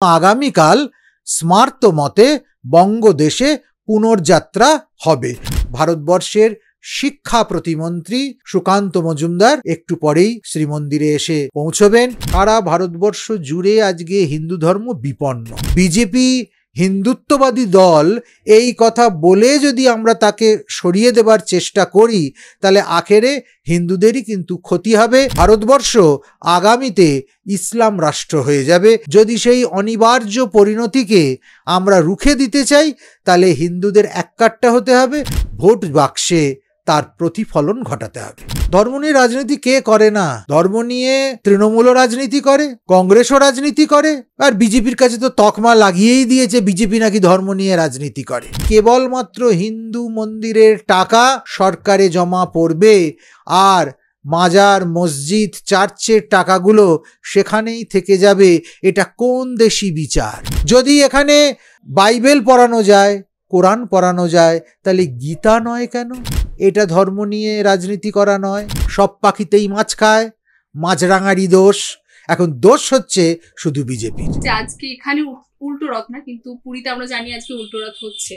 আগামীকাল স্মার্ত মতে বঙ্গদেশে পুনর্যাত্রা হবে। ভারতবর্ষের শিক্ষা প্রতিমন্ত্রী সুকান্ত মজুমদার একটু পরেই শ্রীমন্দিরে এসে পৌঁছবেন। সারা ভারতবর্ষ জুড়ে আজকে হিন্দু ধর্ম বিপন্ন। বিজেপি হিন্দুত্ববাদী দল এই কথা বলে যদি আমরা তাকে সরিয়ে দেবার চেষ্টা করি, তাহলে আখেরে হিন্দুদেরই কিন্তু ক্ষতি হবে। ভারতবর্ষ আগামীতে ইসলাম রাষ্ট্র হয়ে যাবে। যদি সেই অনিবার্য পরিণতিকে আমরা রুখে দিতে চাই, তাহলে হিন্দুদের এককাট্টা হতে হবে, ভোট বাক্সে তার প্রতিফলন ঘটাতে হবে। ধর্ম নিয়ে রাজনীতি কে করে না? ধর্ম নিয়ে তৃণমূলও রাজনীতি করে, কংগ্রেসও রাজনীতি করে, আর বিজেপির কাছে তো তকমা লাগিয়েই দিয়েছে বিজেপি নাকি ধর্ম নিয়ে রাজনীতি করে। কেবলমাত্র হিন্দু মন্দিরের টাকা সরকারে জমা পড়বে, আর মাজার, মসজিদ, চার্চের টাকাগুলো সেখানেই থেকে যাবে। এটা কোন দেশি বিচার? যদি এখানে বাইবেল পড়ানো যায়, কোরআন পড়ানো যায়, তাহলে গীতা নয় কেন? এটা ধর্ম নিয়ে রাজনীতি করা নয়। সব পাখিতেই মাছ খায়, মাছরাঙারই দোষ। এখন দোষ হচ্ছে শুধু বিজেপির। আজকে এখানে উল্টো রথ না, কিন্তু পুরীতে আমরা জানি আজকে উল্টো রথ হচ্ছে।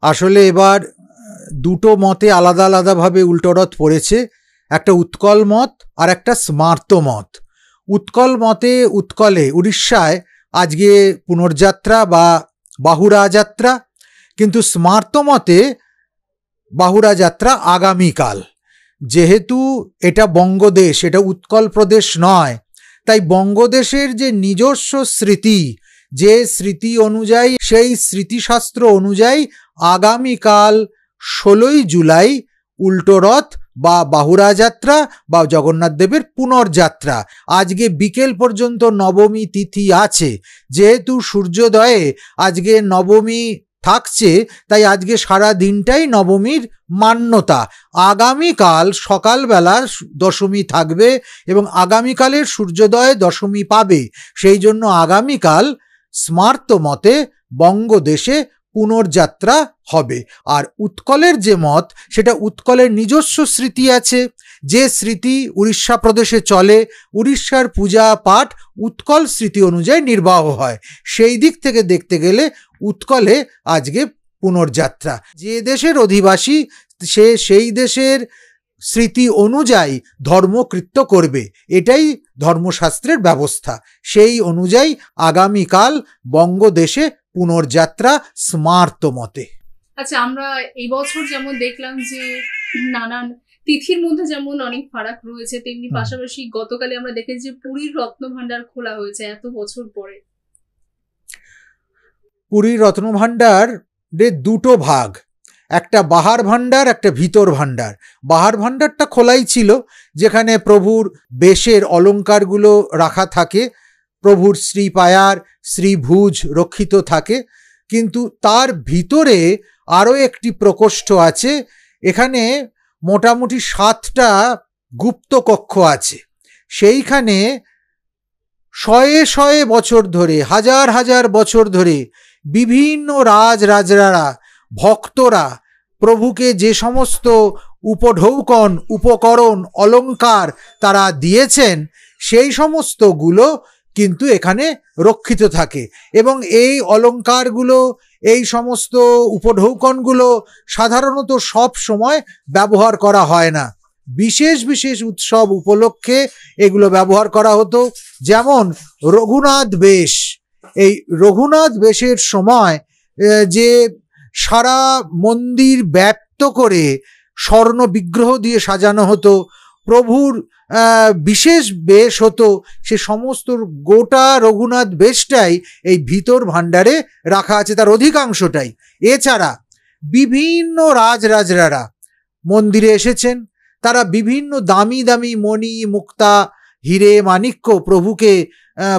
আসলে এবার দুটো মতে আলাদা আলাদাভাবে উল্টো রথ পড়েছে। একটা উৎকল মত আর একটা স্মার্ত মত। উৎকল মতে উৎকলে উড়িষ্যায় আজকে পুনর্যাত্রা বা বাহুড়া যাত্রা, কিন্তু স্মার্ত মতে বাহুড়া যাত্রা আগামীকাল। যেহেতু এটা বঙ্গদেশ, এটা উৎকল প্রদেশ নয়, তাই বঙ্গদেশের যে নিজস্ব স্মৃতি, যে স্মৃতি অনুযায়ী, সেই স্মৃতিশাস্ত্র অনুযায়ী আগামীকাল 16ই জুলাই উল্টো রথ বা বাহুড়া যাত্রা বা জগন্নাথ দেবের পুনর্যাত্রা। আজকে বিকেল পর্যন্ত নবমী তিথি আছে। যেহেতু সূর্যোদয়ে আজকে নবমী থাকছে, তাই আজকে সারা দিনটাই নবমীর মান্যতা। আগামীকাল সকালবেলা দশমী থাকবে এবং আগামীকালের সূর্যোদয়ে দশমী পাবে। সেই জন্য আগামীকাল স্মার্ত মতে বঙ্গদেশে পুনর্যাত্রা হবে। আর উৎকলের যে মত, সেটা উৎকলের নিজস্ব স্মৃতি আছে, যে স্মৃতি উড়িষ্যা প্রদেশে চলে। উড়িষ্যার পূজা পাঠ উৎকল স্মৃতি অনুযায়ী নির্বাহ হয়। সেই দিক থেকে দেখতে গেলে উৎকলে আজকে পুনর্যাত্রা। যে দেশের অধিবাসী সে সেই দেশের স্মৃতি অনুযায়ী ধর্মকৃত্য করবে, এটাই ধর্মশাস্ত্রের ব্যবস্থা। সেই অনুযায়ী আগামীকাল বঙ্গদেশে পুনর্যাত্রা স্মার্ত মতে। আচ্ছা, আমরা এই বছর যেমন দেখলাম যে নানান তিথির মধ্যে যেমন অনেক ফারাক রয়েছে, তেমনি পাশাপাশি গতকালে আমরা দেখেছি যে পুরীর রত্নভাণ্ডার খোলা হয়েছে এত বছর পরে। পুরীর রত্নভাণ্ডারের দুটো ভাগ, একটা বাহার ভাণ্ডার, একটা ভিতর ভাণ্ডার। বাহার ভাণ্ডারটা খোলাই ছিল, যেখানে প্রভুর বেশের অলঙ্কারগুলো রাখা থাকে, প্রভুর শ্রীপায়ার, শ্রীভুজ রক্ষিত থাকে। কিন্তু তার ভিতরে আরও একটি প্রকোষ্ঠ আছে। এখানে মোটামুটি 7টা গুপ্ত কক্ষ আছে। সেইখানে শয়ে শয়ে বছর ধরে, হাজার হাজার বছর ধরে বিভিন্ন রাজরাজরারা, ভক্তরা প্রভুকে যে সমস্ত উপঢৌকন, উপকরণ, অলঙ্কার তারা দিয়েছেন, সেই সমস্তগুলো কিন্তু এখানে রক্ষিত থাকে। এবং এই অলঙ্কারগুলো, এই সমস্ত উপঢৌকনগুলো সাধারণত সব সময় ব্যবহার করা হয় না। বিশেষ বিশেষ উৎসব উপলক্ষে এগুলো ব্যবহার করা হতো। যেমন রঘুনাথ বেশ। এই রঘুনাথ বেশের সময় যে সারা মন্দির ব্যাপ্ত করে স্বর্ণ বিগ্রহ দিয়ে সাজানো হতো, প্রভুর বিশেষ বেশ হতো, সে সমস্ত গোটা রঘুনাথ বেশটাই এই ভিতর ভাণ্ডারে রাখা আছে, তার অধিকাংশটাই। এছাড়া বিভিন্ন রাজরাজরারা মন্দিরে এসেছেন, তারা বিভিন্ন দামি দামি মণি, মুক্তা, হিরে, মাণিক্য প্রভুকে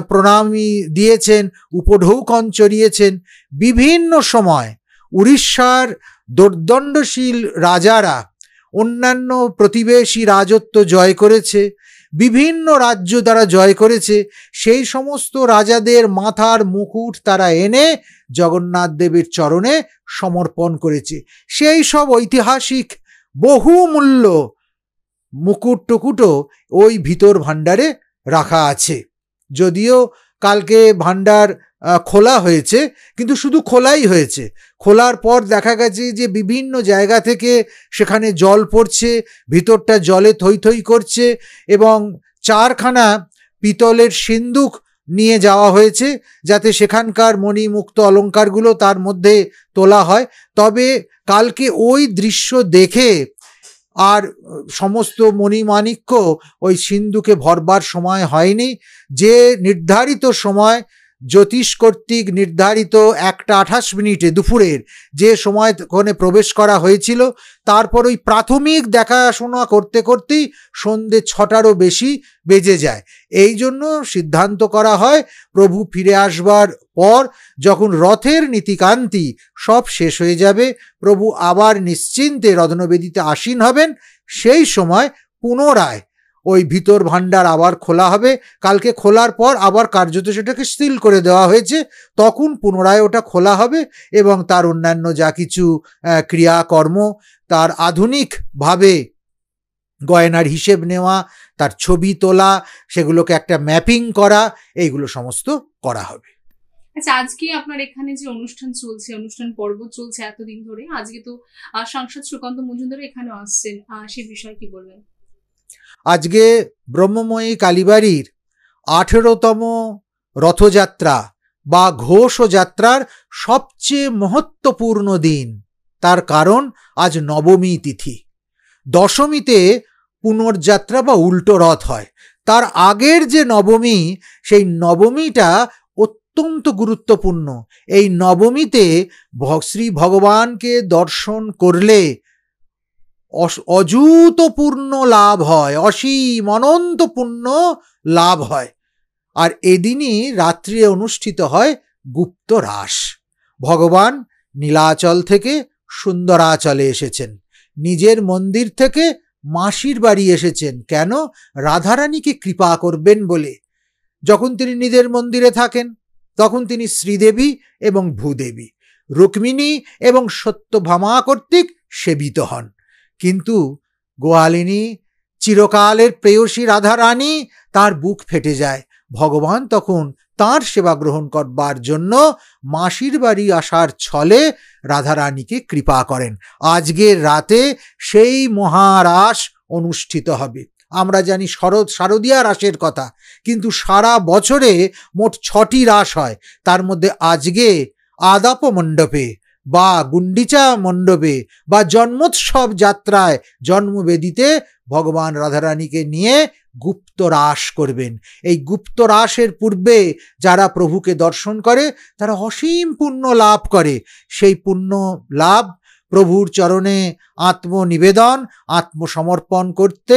প্রণামী দিয়েছেন, উপঢৌকন চড়িয়েছেন। বিভিন্ন সময় উড়িষ্যার দোর্দণ্ডশীল রাজারা অন্যান্য প্রতিবেশী রাজত্ব জয় করেছে, বিভিন্ন রাজ্য তারা জয় করেছে। সেই সমস্ত রাজাদের মাথার মুকুট তারা এনে জগন্নাথ দেবের চরণে সমর্পণ করেছে। সেই সব ঐতিহাসিক বহুমূল্য মুকুট টুকুটও ওই ভিতর ভাণ্ডারে রাখা আছে। যদিও কালকে ভাণ্ডার খোলা হয়েছে, কিন্তু শুধু খোলাই হয়েছে। খোলার পর দেখা গেছে যে বিভিন্ন জায়গা থেকে সেখানে জল পড়ছে, ভিতরটা জলে থই থই করছে, এবং 4খানা পিতলের সিন্দুক নিয়ে যাওয়া হয়েছে যাতে সেখানকার মণিমুক্ত অলঙ্কারগুলো তার মধ্যে তোলা হয়। তবে কালকে ওই দৃশ্য দেখে আর সমস্ত মণিমাণিক্য ওই সিন্ধুকে ভরবার সময় হয়নি। যে নির্ধারিত সময় জ্যোতিষ কর্তৃক নির্ধারিত 1:28 দুপুরের যে সময় ওখানে প্রবেশ করা হয়েছিল, তারপর ওই প্রাথমিক দেখাশোনা করতে করতেই সন্ধে 6টারও বেশি বেজে যায়। এই জন্য সিদ্ধান্ত করা হয় প্রভু ফিরে আসবার পর যখন রথের নীতিকান্তি সব শেষ হয়ে যাবে, প্রভু আবার নিশ্চিন্তে রত্নবেদিতে আসীন হবেন, সেই সময় পুনরায় ওই ভিতর ভাণ্ডার আবার খোলা হবে। কালকে খোলার পর আবার কার্যত সেটাকে সিল করে দেওয়া হয়েছে, তখন পুনরায় ওটা খোলা হবে এবং তার অন্যান্য যা কিছু ক্রিয়াকর্ম, তার আধুনিকভাবে গয়নার হিসেব নেওয়া, তার ছবি তোলা, সেগুলোকে একটা ম্যাপিং করা, এইগুলো সমস্ত করা হবে। আচ্ছা, আজকে আপনার এখানে যে অনুষ্ঠান চলছে, অনুষ্ঠান পর্ব চলছে এতদিন ধরে, আজকে তো সাংসদ সুকান্ত মজুমদার এখানে আসছেন, সেই বিষয়ে কি বলবেন? আজকে ব্রহ্মময়ী কালীবাড়ির 18তম রথযাত্রা বা ঘোষযাত্রার সবচেয়ে মহত্বপূর্ণ দিন। তার কারণ আজ নবমী তিথি। দশমীতে পুনর্যাত্রা বা উল্টো রথ হয়। তার আগের যে নবমী, সেই নবমীটা অত্যন্ত গুরুত্বপূর্ণ। এই নবমীতে শ্রী ভগবানকে দর্শন করলে অযুতপূর্ণ লাভ হয়, অসীম অনন্ত পুণ্য লাভ হয়। আর এদিনই রাত্রে অনুষ্ঠিত হয় গুপ্ত রাস। ভগবান নীলাচল থেকে সুন্দরাচলে এসেছেন, নিজের মন্দির থেকে মাসির বাড়ি এসেছেন। কেন? রাধারানীকে কৃপা করবেন বলে। যখন তিনি নিজের মন্দিরে থাকেন তখন তিনি শ্রীদেবী এবং ভূদেবী, রুক্মিণী এবং সত্যভামা কর্তৃক সেবিত হন। কিন্তু গোয়ালিনী, চিরকালের প্রেয়সী রাধারানী, তার বুক ফেটে যায়। ভগবান তখন তাঁর সেবা গ্রহণ করবার জন্য মাসির বাড়ি আসার ছলে রাধারানীকে কৃপা করেন। আজকের রাতে সেই মহারাস অনুষ্ঠিত হবে। আমরা জানি শারদীয়া রাসের কথা, কিন্তু সারা বছরে মোট 6টি রাস হয়। তার মধ্যে আজকে আদাপ মণ্ডপে বা গুন্ডিচা মণ্ডপে বা জন্মোৎসব যাত্রায় জন্মবেদিতে ভগবান রাধারানীকে নিয়ে গুপ্ত রাস করবেন। এই গুপ্ত রাসের পূর্বে যারা প্রভুকে দর্শন করে তারা অসীম পুণ্য লাভ করে। সেই পুণ্য লাভ প্রভুর চরণে আত্মনিবেদন, আত্মসমর্পণ করতে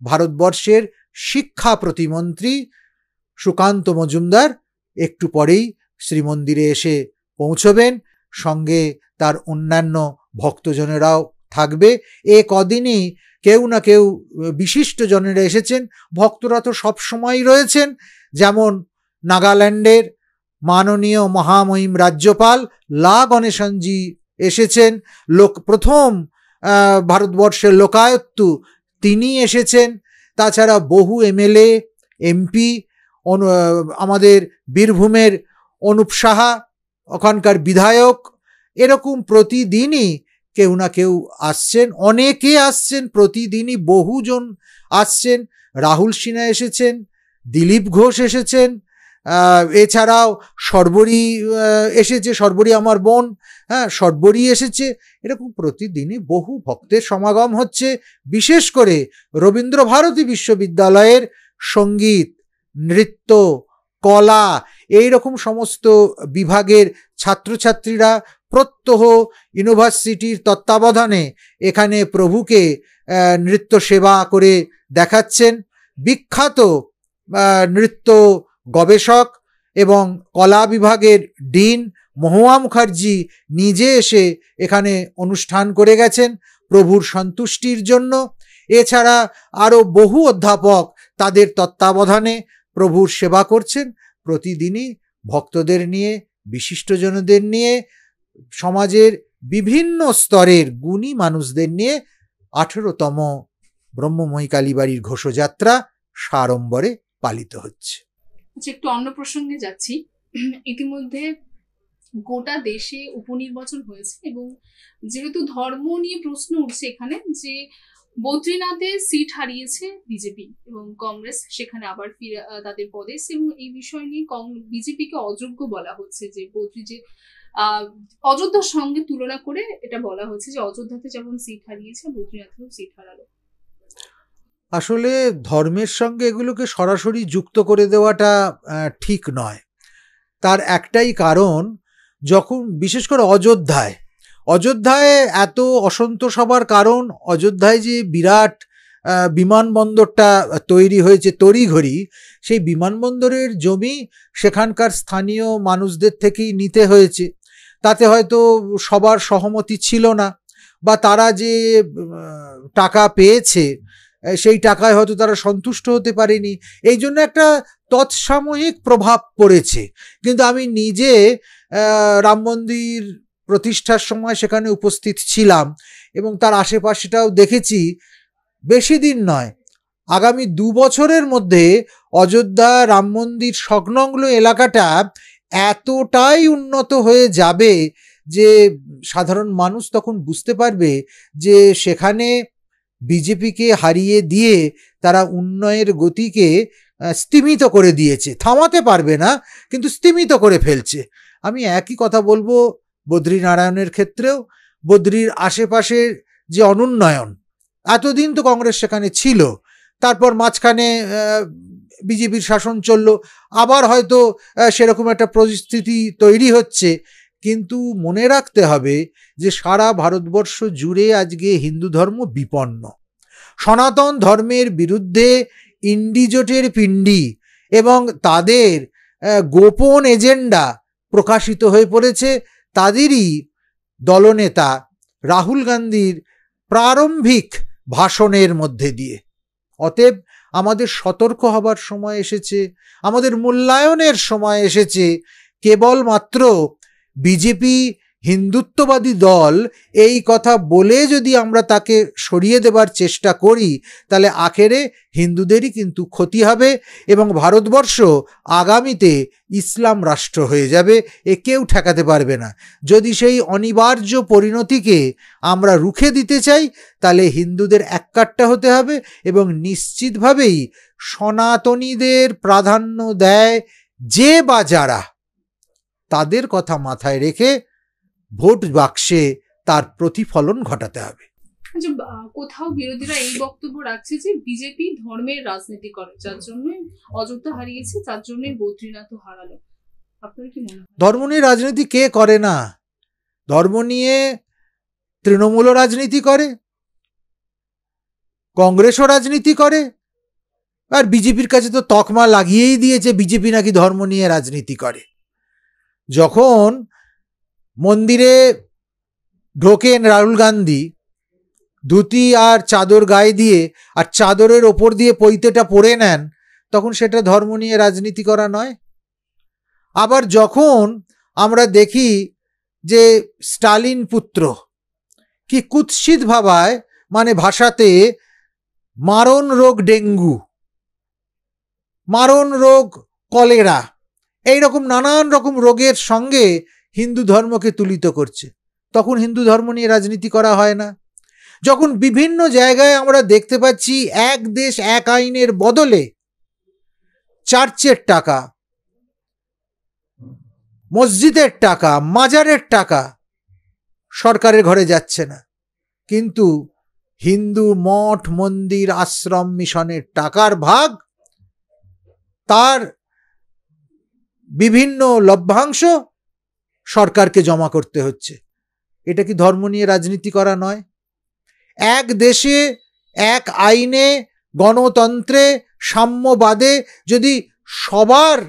ভারতবর্ষের শিক্ষা প্রতিমন্ত্রী সুকান্ত মজুমদার একটু পরেই শ্রীমন্দিরে এসে পৌঁছবেন। সঙ্গে তার অন্যান্য ভক্তজনেরাও থাকবে। এ কদিনই কেউ না কেউ বিশিষ্ট জনেরা এসেছেন। ভক্তরা তো সবসময় রয়েছেন, যেমন নাগাল্যান্ডের মাননীয় মহামহিম রাজ্যপাল লা গণেশনজি এসেছেন। প্রথম ভারতবর্ষের লোকায়ুক্ত তিনি এসেছেন। তাছাড়া বহু এমএলএ, এমপি, আমাদের বীরভূমের অনুপ সাহা, ওখানকার বিধায়ক, এরকম প্রতিদিনই কেউ না কেউ আসছেন। অনেকে আসছেন, প্রতিদিনই বহুজন আসছেন। রাহুল সিনহা এসেছেন, দিলীপ ঘোষ এসেছেন, এছাড়াও সর্বরী এসেছে, সর্বরী আমার বোন, সর্বরী এসেছে। এরকম প্রতিদিনই বহু ভক্তের সমাগম হচ্ছে। বিশেষ করে রবীন্দ্রভারতী বিশ্ববিদ্যালয়ের সঙ্গীত, নৃত্য, কলা, এই রকম সমস্ত বিভাগের ছাত্রছাত্রীরা প্রত্যহ ইউনিভার্সিটির তত্ত্বাবধানে এখানে প্রভুকে নৃত্য সেবা করে দেখাচ্ছেন। বিখ্যাত নৃত্য গবেষক এবং কলা বিভাগের ডিন মহুয়া মুখার্জি নিজে এসে এখানে অনুষ্ঠান করে গেছেন প্রভুর সন্তুষ্টির জন্য। এছাড়া আরও বহু অধ্যাপক তাদের তত্ত্বাবধানে প্রভুর সেবা করছেন। প্রতিদিনই ভক্তদের নিয়ে, বিশিষ্টজনদের নিয়ে, সমাজের বিভিন্ন স্তরের গুণী মানুষদের নিয়ে 18তম ব্রহ্মময়ী কালীবাড়ির ঘোষযাত্রা সাড়ম্বরে পালিত হচ্ছে। আচ্ছা, একটু অন্য প্রসঙ্গে যাচ্ছি। ইতিমধ্যে গোটা দেশে উপনির্বাচন হয়েছে এবং যেহেতু ধর্ম নিয়ে প্রশ্ন উঠছে এখানে, যে বদ্রীনাথে সিট হারিয়েছে বিজেপি এবং কংগ্রেস সেখানে আবার ফিরে তাদের পদে এসেছে, এবং এই বিষয় নিয়ে বিজেপিকে অযোগ্য বলা হচ্ছে। যে বদ্রী যে অযোধ্যার সঙ্গে তুলনা করে এটা বলা হচ্ছে যে অযোধ্যাতে যেমন সিট হারিয়েছে বদ্রীনাথেও সিট হারালো। আসলে ধর্মের সঙ্গে এগুলোকে সরাসরি যুক্ত করে দেওয়াটা ঠিক নয়। তার একটাই কারণ, যখন বিশেষ করে অযোধ্যায় এত অসন্তোষ হবার কারণ, অযোধ্যায় যে বিরাট বিমানবন্দরটা তৈরি হয়েছে তড়িঘড়ি, সেই বিমানবন্দরের জমি সেখানকার স্থানীয় মানুষদের থেকেই নিতে হয়েছে। তাতে হয়তো সবার সহমতি ছিল না, বা তারা যে টাকা পেয়েছে সেই টাকায় হয়তো তারা সন্তুষ্ট হতে পারেনি, এই জন্য একটা তৎসাময়িক প্রভাব পড়েছে। কিন্তু আমি নিজে রাম মন্দির প্রতিষ্ঠার সময় সেখানে উপস্থিত ছিলাম এবং তার আশেপাশেটাও দেখেছি। বেশি দিন নয়, আগামী 2 বছরের মধ্যে অযোধ্যা রাম মন্দির সংলগ্ন এলাকাটা এতটাই উন্নত হয়ে যাবে যে সাধারণ মানুষ তখন বুঝতে পারবে যে সেখানে বিজেপিকে হারিয়ে দিয়ে তারা উন্নয়নের গতিকে স্তিমিত করে দিয়েছে। থামাতে পারবে না, কিন্তু স্তিমিত করে ফেলছে। আমি একই কথা বলবো বদ্রীনারায়ণের ক্ষেত্রেও। বদ্রীর আশেপাশের যে অনুন্নয়ন, এতদিন তো কংগ্রেস সেখানে ছিল, তারপর মাঝখানে বিজেপির শাসন চলল, আবার হয়তো সেরকম একটা পরিস্থিতি তৈরি হচ্ছে। কিন্তু মনে রাখতে হবে যে সারা ভারতবর্ষ জুড়ে আজকে হিন্দু ধর্ম বিপন্ন। সনাতন ধর্মের বিরুদ্ধে ইন্ডিজোটের পিণ্ডি এবং তাদের গোপন এজেন্ডা প্রকাশিত হয়ে পড়েছে তাদেরই দলনেতা রাহুল গান্ধীর প্রারম্ভিক ভাষণের মধ্যে দিয়ে। অতএব আমাদের সতর্ক হবার সময় এসেছে, আমাদের মূল্যায়নের সময় এসেছে। কেবলমাত্র বিজেপি হিন্দুত্ববাদী দল এই কথা বলে যদি আমরা তাকে সরিয়ে দেবার চেষ্টা করি, তাহলে আখেরে হিন্দুদেরই কিন্তু ক্ষতি হবে এবং ভারতবর্ষ আগামীতে ইসলাম রাষ্ট্র হয়ে যাবে। এ কেউ ঠেকাতে পারবে না। যদি সেই অনিবার্য পরিণতিকে আমরা রুখে দিতে চাই, তাহলে হিন্দুদের এককাট্টা হতে হবে এবং নিশ্চিতভাবেই সনাতনীদের প্রাধান্য দেয় যে বা যারা, তাদের কথা মাথায় রেখে ভোট বাক্সে তার প্রতিফলন ঘটাতে হবে। কোথাও বিরোধীরা এই বক্তব্য রাখছে যে বিজেপি ধর্মের রাজনীতি করে, যার জন্য অযোধ্যা হারিয়েছে, যার জন্য বদ্রীনাথও হারালো। আপনার কি মনে হয়? ধর্ম নিয়ে রাজনীতি কে করে না? ধর্ম নিয়ে তৃণমূলও রাজনীতি করে, কংগ্রেসও রাজনীতি করে, আর বিজেপির কাছে তো তকমা লাগিয়েই দিয়েছে বিজেপি নাকি ধর্ম নিয়ে রাজনীতি করে। যখন মন্দিরে ঢোকেন রাহুল গান্ধী ধুতি আর চাদর গায়ে দিয়ে, আর চাদরের ওপর দিয়ে পৈতেটা পরে নেন, তখন সেটা ধর্ম নিয়ে রাজনীতি করা নয়? আবার যখন আমরা দেখি যে স্টালিন পুত্র কি কুৎসিত ভাষাতে মারণ রোগ ডেঙ্গু, মারণ রোগ কলেরা, এইরকম নানান রকম রোগের সঙ্গে হিন্দু ধর্মকে তুলিত করছে, তখন হিন্দু ধর্ম নিয়ে রাজনীতি করা হয় না? যখন বিভিন্ন জায়গায় আমরা দেখতে পাচ্ছি এক দেশ এক আইনের বদলে চার্চের টাকা, মসজিদের টাকা, মাজারের টাকা সরকারের ঘরে যাচ্ছে না, কিন্তু হিন্দু মঠ মন্দির আশ্রম মিশনের টাকার ভাগ, তার বিভিন্ন লভ্যাংশ সরকারকে জমা করতে হচ্ছে। এটা কি ধর্ম নিয়ে রাজনীতি করা নয়? এক দেশে এক আইনে গণতন্ত্রে সাম্যবাদে যদি সবার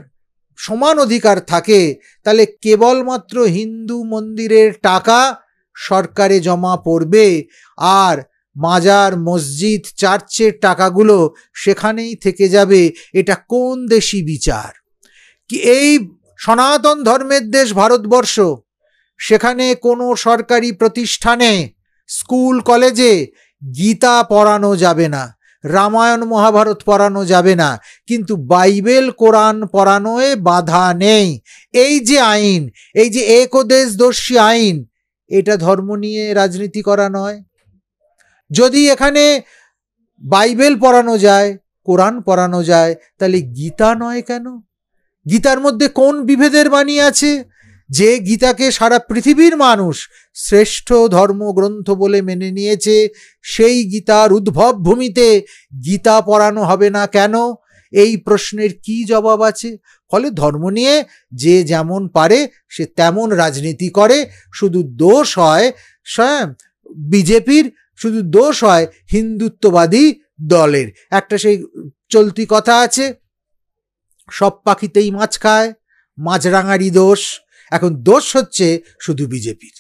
সমান অধিকার থাকে, তাহলে কেবলমাত্র হিন্দু মন্দিরের টাকা সরকারে জমা পড়বে, আর মাজার মসজিদ চার্চের টাকাগুলো সেখানেই থেকে যাবে। এটা কোন দেশি বিচার? কি এই সনাতন ধর্মের দেশ ভারতবর্ষ, সেখানে কোনো সরকারি প্রতিষ্ঠানে স্কুল কলেজে গীতা পড়ানো যাবে না, রামায়ণ মহাভারত পড়ানো যাবে না, কিন্তু বাইবেল কোরআন পড়ানোয় বাধা নেই। এই যে আইন, এই যে একদেশদর্শী আইন, এটা ধর্ম নিয়ে রাজনীতি করা নয়। যদি এখানে বাইবেল পড়ানো যায়, কোরআন পড়ানো যায়, তাহলে গীতা নয় কেন? গীতার মধ্যে কোন বিভেদের বাণী আছে? যে গীতাকে সারা পৃথিবীর মানুষ শ্রেষ্ঠ ধর্মগ্রন্থ বলে মেনে নিয়েছে, সেই গীতার উদ্ভব ভূমিতে গীতা পড়ানো হবে না কেন? এই প্রশ্নের কি জবাব আছে? ফলে ধর্ম নিয়ে যে যেমন পারে সে তেমন রাজনীতি করে। শুধু দোষ হয় বিজেপির, শুধু দোষ হয় হিন্দুত্ববাদী দলের। একটা সেই চলতি কথা আছে, সব পাখিতেই মাছ খায়, মাছরাঙারই দোষ। এখন দোষ হচ্ছে শুধু বিজেপির।